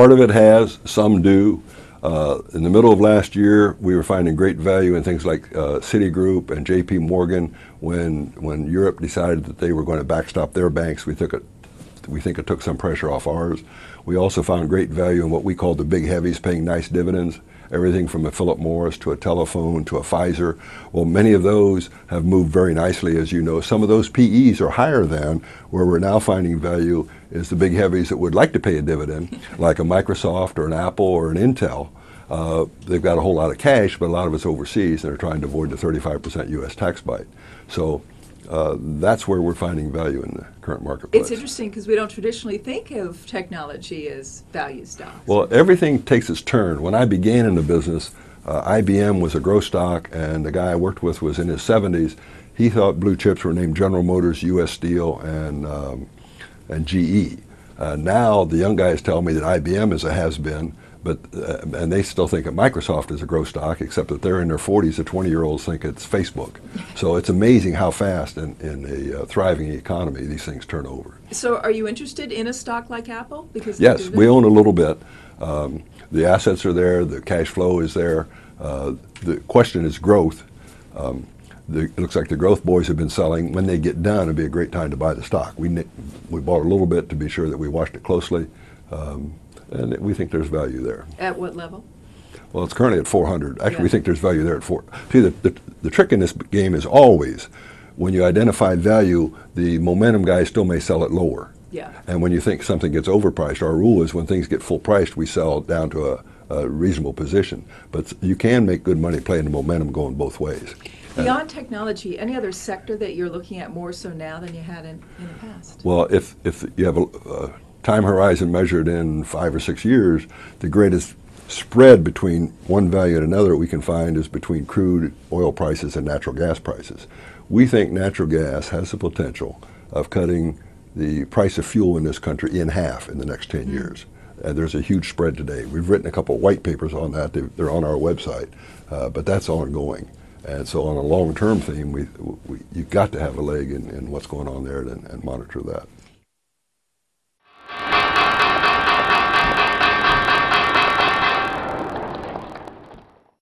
Part of it has, some do. In the middle of last year, we were finding great value in things like Citigroup and J.P. Morgan. When Europe decided that they were going to backstop their banks, we think it took some pressure off ours. We also found great value in what we call the big heavies, paying nice dividends. Everything from a Philip Morris to a Telephone to a Pfizer. Well, many of those have moved very nicely, as you know. Some of those PEs are higher than where we're now finding value is the big heavies that would like to pay a dividend, like a Microsoft or an Apple or an Intel. They've got a whole lot of cash, but a lot of it's overseas, and they're trying to avoid the 35% U.S. tax bite. So that's where we're finding value in the current marketplace. It's interesting because we don't traditionally think of technology as value stocks. Well, everything takes its turn. When I began in the business, IBM was a growth stock, and the guy I worked with was in his 70s. He thought blue chips were named General Motors, U.S. Steel, and GE. Now the young guys tell me that IBM is a has-been, but and they still think that Microsoft is a growth stock, except that they're in their 40s. The 20-year-olds think it's Facebook. So it's amazing how fast in a thriving economy these things turn over. So are you interested in a stock like Apple? Because yes, we own a little bit. The assets are there. The cash flow is there. The question is growth. It looks like the growth boys have been selling. When they get done, it'd be a great time to buy the stock. We bought a little bit to be sure that we watched it closely. And we think there's value there. At what level? Well, it's currently at 400. Actually, we think there's value there at 4. See, the trick in this game is always, when you identify value, the momentum guys still may sell it lower. Yeah. And when you think something gets overpriced, our rule is when things get full priced, we sell down to a reasonable position. But you can make good money playing the momentum going both ways. Beyond technology, any other sector that you're looking at more so now than you had in the past? Well, if you have a time horizon measured in 5 or 6 years, the greatest spread between one value and another we can find is between crude oil prices and natural gas prices. We think natural gas has the potential of cutting the price of fuel in this country in half in the next 10 years. And there's a huge spread today. We've written a couple of white papers on that. They're on our website, but that's ongoing. And so on a long-term theme, you've got to have a leg in what's going on there and monitor that.